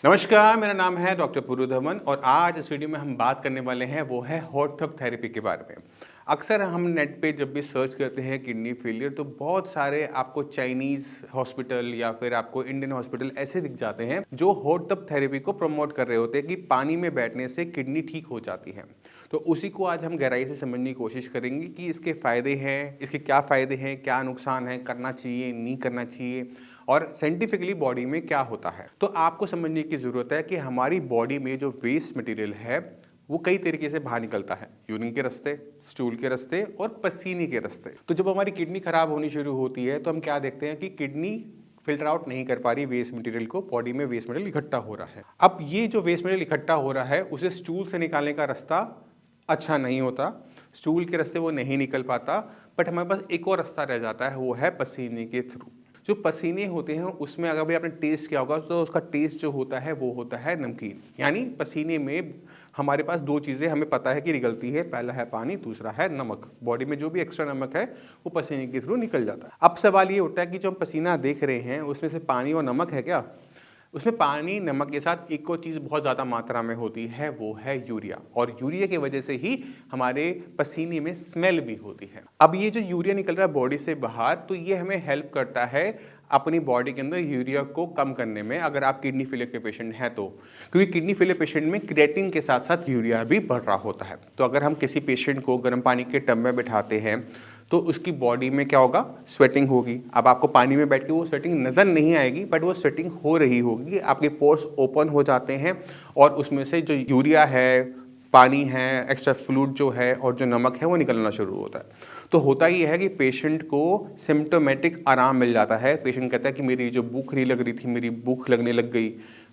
नमस्कार, मेरा नाम है डॉक्टर पुरु धवन और आज इस वीडियो में हम बात करने वाले हैं वो है हॉट टब थेरेपी के बारे में। अक्सर हम नेट पे जब भी सर्च करते हैं किडनी फेलियर तो बहुत सारे आपको चाइनीज़ हॉस्पिटल या फिर आपको इंडियन हॉस्पिटल ऐसे दिख जाते हैं जो हॉट टब थेरेपी को प्रमोट कर रहे होते हैं कि पानी में बैठने से किडनी ठीक हो जाती है। तो उसी को आज हम गहराई से समझने की कोशिश करेंगे कि इसके फ़ायदे हैं, इसके क्या फ़ायदे हैं, क्या नुकसान है, करना चाहिए, नहीं करना चाहिए और साइंटिफिकली बॉडी में क्या होता है। तो आपको समझने की ज़रूरत है कि हमारी बॉडी में जो वेस्ट मटेरियल है वो कई तरीके से बाहर निकलता है, यूरिन के रास्ते, स्टूल के रास्ते और पसीने के रास्ते। तो जब हमारी किडनी खराब होनी शुरू होती है तो हम क्या देखते हैं कि किडनी फिल्टर आउट नहीं कर पा रही वेस्ट मटेरियल को, बॉडी में वेस्ट मटेरियल इकट्ठा हो रहा है। अब ये जो वेस्ट मटेरियल इकट्ठा हो रहा है उसे स्टूल से निकालने का रास्ता अच्छा नहीं होता, स्टूल के रास्ते वो नहीं निकल पाता, बट हमारे पास एक और रास्ता रह जाता है, वो है पसीने के थ्रू। जो पसीने होते हैं उसमें अगर भी आपने टेस्ट किया होगा तो उसका टेस्ट जो होता है वो होता है नमकीन। यानी पसीने में हमारे पास दो चीज़ें हमें पता है कि निकलती है, पहला है पानी, दूसरा है नमक। बॉडी में जो भी एक्स्ट्रा नमक है वो पसीने के थ्रू निकल जाता है। अब सवाल ये उठता है कि जो हम पसीना देख रहे हैं उसमें से पानी और नमक है क्या? उसमें पानी नमक के साथ एक और चीज़ बहुत ज़्यादा मात्रा में होती है, वो है यूरिया। और यूरिया की वजह से ही हमारे पसीने में स्मेल भी होती है। अब ये जो यूरिया निकल रहा है बॉडी से बाहर, तो ये हमें हेल्प करता है अपनी बॉडी के अंदर यूरिया को कम करने में, अगर आप किडनी फेलियर के पेशेंट हैं तो। क्योंकि किडनी फेलियर पेशेंट में क्रिएटिन के साथ साथ यूरिया भी बढ़ रहा होता है। तो अगर हम किसी पेशेंट को गर्म पानी के टब में बिठाते हैं तो उसकी बॉडी में क्या होगा, स्वेटिंग होगी। अब आपको पानी में बैठ के वो स्वेटिंग नज़र नहीं आएगी, बट वो स्वेटिंग हो रही होगी, आपके पोर्स ओपन हो जाते हैं और उसमें से जो यूरिया है, पानी है, एक्स्ट्रा फ्लूइड जो है और जो नमक है वो निकलना शुरू होता है। तो होता ये है कि पेशेंट को सिम्टोमेटिक आराम मिल जाता है। पेशेंट कहता है कि मेरी जो भूख नहीं लग रही थी, मेरी भूख लगने लग गई।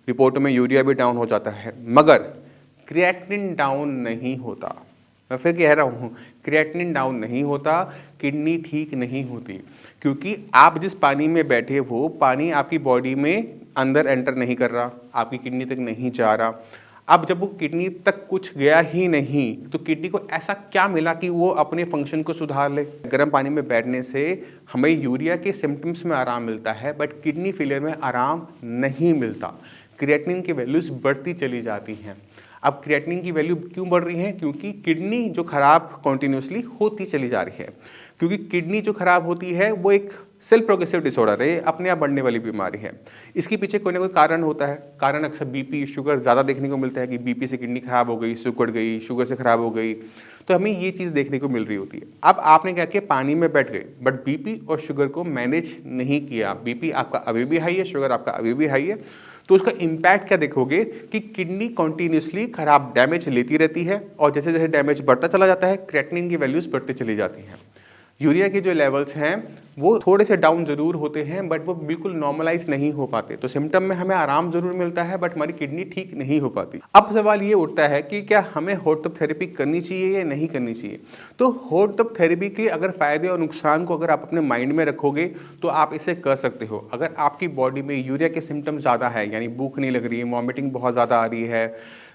रिपोर्ट में यूरिया भी डाउन हो जाता है, मगर क्रिएटिनिन डाउन नहीं होता। मैं फिर कह रहा हूँ, क्रिएटिनिन डाउन नहीं होता, किडनी ठीक नहीं होती। क्योंकि आप जिस पानी में बैठे वो पानी आपकी बॉडी में अंदर एंटर नहीं कर रहा, आपकी किडनी तक नहीं जा रहा। अब जब वो किडनी तक कुछ गया ही नहीं तो किडनी को ऐसा क्या मिला कि वो अपने फंक्शन को सुधार ले। गर्म पानी में बैठने से हमें यूरिया के सिम्टम्स में आराम मिलता है, बट किडनी फेलियर में आराम नहीं मिलता। क्रिएटिनिन की वैल्यूज बढ़ती चली जाती हैं। अब क्रिएटिनिन की वैल्यू क्यों बढ़ रही है? क्योंकि किडनी जो खराब कॉन्टिन्यूसली होती चली जा रही है। क्योंकि किडनी जो खराब होती है वो एक सेल्फ प्रोग्रेसिव डिसऑर्डर है, अपने आप बढ़ने वाली बीमारी है। इसके पीछे कोई ना कोई कारण होता है। कारण अक्सर बीपी, शुगर ज़्यादा देखने को मिलता है कि बीपी से किडनी खराब हो गई, सिकुड़ गई, शुगर से खराब हो गई। तो हमें ये चीज़ देखने को मिल रही होती है। अब आपने क्या किया, पानी में बैठ गए, बट बीपी और शुगर को मैनेज नहीं किया। बीपी आपका अभी भी हाई है, शुगर आपका अभी भी हाई है। तो उसका इम्पैक्ट क्या देखोगे कि किडनी कॉन्टिन्यूसली खराब डैमेज लेती रहती है और जैसे जैसे डैमेज बढ़ता चला जाता है क्रिएटिनिन की वैल्यूज बढ़ती चली जाती हैं। यूरिया के जो लेवल्स हैं वो थोड़े से डाउन ज़रूर होते हैं, बट वो बिल्कुल नॉर्मलाइज नहीं हो पाते। तो सिम्टम में हमें आराम ज़रूर मिलता है, बट हमारी किडनी ठीक नहीं हो पाती। अब सवाल ये उठता है कि क्या हमें हॉट टब थेरेपी करनी चाहिए या नहीं करनी चाहिए। तो हॉट टब थेरेपी के अगर फ़ायदे और नुकसान को अगर आप अपने माइंड में रखोगे तो आप इसे कर सकते हो। अगर आपकी बॉडी में यूरिया के सिम्टम ज़्यादा है, यानी भूख नहीं लग रही है, वॉमिटिंग बहुत ज़्यादा आ रही है,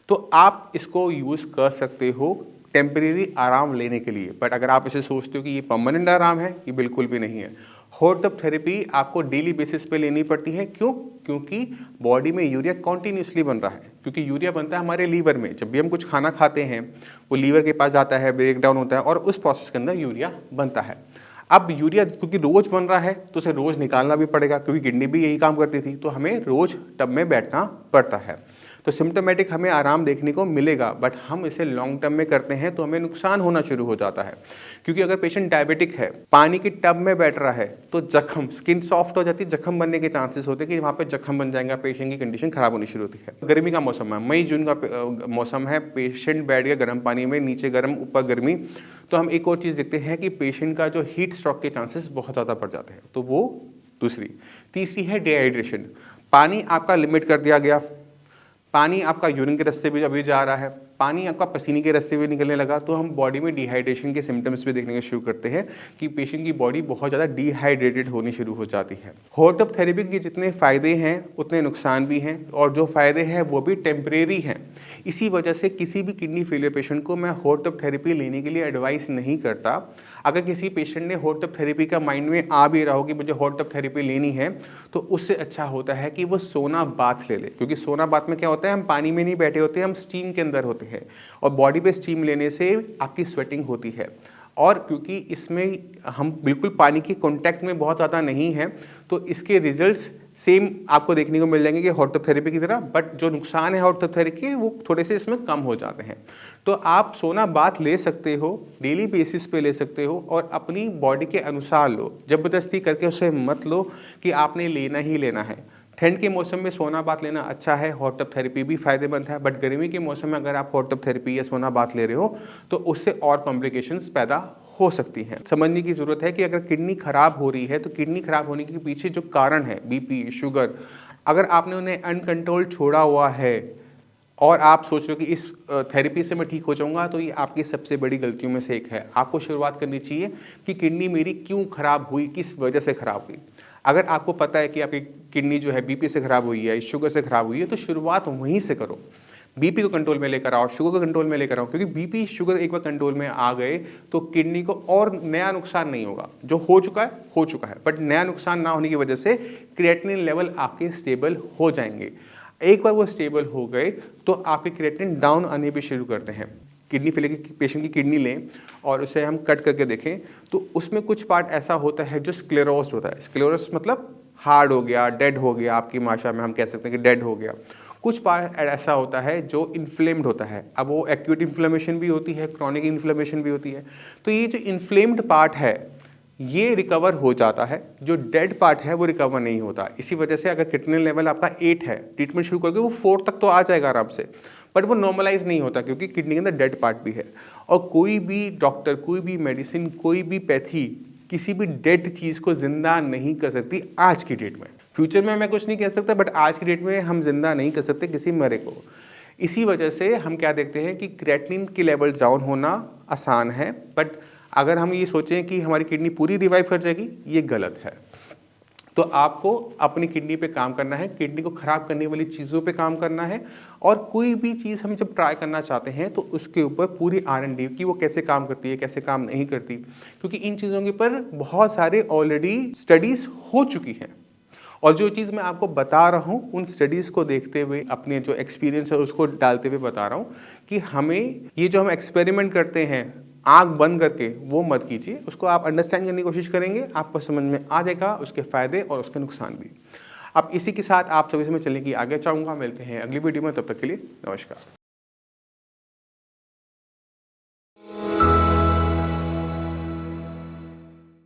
तो आप इसको यूज़ कर सकते हो टेम्परेरी आराम लेने के लिए। बट अगर आप इसे सोचते हो कि ये परमानेंट आराम है, ये बिल्कुल भी नहीं है। हॉट टब थेरेपी आपको डेली बेसिस पे लेनी पड़ती है। क्यों? क्योंकि बॉडी में यूरिया कॉन्टिन्यूसली बन रहा है। क्योंकि यूरिया बनता है हमारे लीवर में। जब भी हम कुछ खाना खाते हैं वो लीवर के पास जाता है, ब्रेक डाउन होता है और उस प्रोसेस के अंदर यूरिया बनता है। अब यूरिया क्योंकि रोज बन रहा है तो उसे रोज निकालना भी पड़ेगा, क्योंकि किडनी भी यही काम करती थी। तो हमें रोज टब में बैठना पड़ता है। तो सिम्टोमेटिक हमें आराम देखने को मिलेगा, बट हम इसे लॉन्ग टर्म में करते हैं तो हमें नुकसान होना शुरू हो जाता है। क्योंकि अगर पेशेंट डायबिटिक है, पानी की टब में बैठ रहा है, तो जख्म, स्किन सॉफ्ट हो जाती है, जख्म बनने के चांसेस होते हैं कि वहाँ पे जख्म बन जाएगा, पेशेंट की कंडीशन खराब होनी शुरू होती है। गर्मी का मौसम है, मई जून का मौसम है, पेशेंट बैठ गया गर्म पानी में, नीचे गर्म ऊपर गर्मी, तो हम एक और चीज़ देखते हैं कि पेशेंट का जो हीट स्ट्रोक के चांसेस बहुत ज़्यादा बढ़ जाते हैं। तो वो दूसरी। तीसरी है डिहाइड्रेशन। पानी आपका लिमिट कर दिया गया, पानी आपका यूरिन के रास्ते भी अभी जा रहा है, पानी आपका पसीने के रास्ते भी निकलने लगा, तो हम बॉडी में डिहाइड्रेशन के सिम्टम्स भी देखने को शुरू करते हैं कि पेशेंट की बॉडी बहुत ज़्यादा डिहाइड्रेटेड होनी शुरू हो जाती है। हॉट टब थेरेपी के जितने फ़ायदे हैं उतने नुकसान भी हैं, और जो फ़ायदे हैं वो भी टेम्परेरी हैं। इसी वजह से किसी भी किडनी फेलियर पेशेंट को मैं हॉट टब थेरेपी लेने के लिए एडवाइस नहीं करता। अगर किसी पेशेंट ने हॉट टब थेरेपी का माइंड में आ भी रहा हो कि मुझे हॉट टब थेरेपी लेनी है, तो उससे अच्छा होता है कि वो सोना बाथ ले ले, क्योंकि सोना बाथ में क्या होता है, हम पानी में नहीं बैठे होते, हम स्टीम के अंदर होते हैं और बॉडी पे स्टीम लेने से आपकी स्वेटिंग होती है। और क्योंकि इसमें हम बिल्कुल पानी के कांटेक्ट में बहुत ज़्यादा नहीं है, तो इसके रिजल्ट्स सेम आपको देखने को मिल जाएंगे कि हॉट टब थेरेपी की तरह, बट जो नुकसान है हॉट टब थेरेपी के वो थोड़े से इसमें कम हो जाते हैं। तो आप सोना बाथ ले सकते हो, डेली बेसिस पे ले सकते हो और अपनी बॉडी के अनुसार लो, जबरदस्ती करके उसे मत लो कि आपने लेना ही लेना है। ठंड के मौसम में सोना बाथ लेना अच्छा है, हॉट टब थेरेपी भी फायदेमंद है, बट गर्मी के मौसम में अगर आप हॉट टब थेरेपी या सोना बाथ ले रहे हो तो उससे और कॉम्प्लिकेशंस पैदा हो सकती हैं। समझने की ज़रूरत है कि अगर किडनी खराब हो रही है तो किडनी खराब होने के पीछे जो कारण है, बीपी, शुगर, अगर आपने उन्हें अनकंट्रोल छोड़ा हुआ है और आप सोच रहे हो कि इस थेरेपी से मैं ठीक हो जाऊंगा, तो ये आपकी सबसे बड़ी गलतियों में से एक है। आपको शुरुआत करनी चाहिए कि किडनी मेरी क्यों खराब हुई, किस वजह से खराब हुई। अगर आपको पता है कि आपकी किडनी जो है बीपी से खराब हुई है, शुगर से खराब हुई है, तो शुरुआत वहीं से करो। बीपी को कंट्रोल में लेकर आओ, शुगर को कंट्रोल में लेकर आओ, क्योंकि बीपी शुगर एक बार कंट्रोल में आ गए तो किडनी को और नया नुकसान नहीं होगा। जो हो चुका है, बट नया नुकसान ना होने की वजह से क्रिएटिनिन लेवल आपके स्टेबल हो जाएंगे। एक बार वो स्टेबल हो गए तो आपके क्रिएटिनिन डाउन आने भी शुरू करते हैं। किडनी फेलियर के पेशेंट की किडनी लें और उसे हम कट करके देखें तो उसमें कुछ पार्ट ऐसा होता है जो स्क्लेरोस्ड होता है। स्क्लेरोस मतलब हार्ड हो गया, डेड हो गया, आपकी भाषा में हम कह सकते हैं कि डेड हो गया। कुछ पार्ट ऐसा होता है जो इन्फ्लेम्ड होता है। अब वो एक्यूट इन्फ्लेमेशन भी होती है, क्रॉनिक इन्फ्लेमेशन भी होती है। तो ये जो इन्फ्लेम्ड पार्ट है ये रिकवर हो जाता है, जो डेड पार्ट है वो रिकवर नहीं होता। इसी वजह से अगर क्रिएटिनिन लेवल आपका 8 है, ट्रीटमेंट शुरू करके वो 4 तक तो आ जाएगा आराम से, बट वो नॉर्मलाइज नहीं होता क्योंकि किडनी के अंदर डेड पार्ट भी है। और कोई भी डॉक्टर, कोई भी मेडिसिन, कोई भी पैथी किसी भी डेड चीज़ को जिंदा नहीं कर सकती आज की डेट में। फ्यूचर में मैं कुछ नहीं कह सकता, बट आज की डेट में हम जिंदा नहीं कर सकते किसी मरे को। इसी वजह से हम क्या देखते हैं कि क्रिएटिनिन की लेवल डाउन होना आसान है, बट अगर हम ये सोचें कि हमारी किडनी पूरी रिवाइव कर जाएगी, ये गलत है। तो आपको अपनी किडनी पे काम करना है, किडनी को खराब करने वाली चीज़ों पे काम करना है। और कोई भी चीज़ हम जब ट्राई करना चाहते हैं तो उसके ऊपर पूरी R&D कि वो कैसे काम करती है, कैसे काम नहीं करती, क्योंकि इन चीज़ों के ऊपर बहुत सारे ऑलरेडी स्टडीज़ हो चुकी हैं। और जो चीज़ मैं आपको बता रहा हूँ उन स्टडीज़ को देखते हुए, अपने जो एक्सपीरियंस है उसको डालते हुए बता रहा हूँ कि हमें ये जो हम एक्सपेरिमेंट करते हैं आँख बंद करके, वो मत कीजिए। उसको आप अंडरस्टैंड करने की कोशिश करेंगे, आपको समझ में आ जाएगा उसके फ़ायदे और उसके नुकसान भी। अब इसी के साथ आप सभी से मैं चलने की आगे चाहूँगा। मिलते हैं अगली वीडियो में, तब तक के लिए नमस्कार।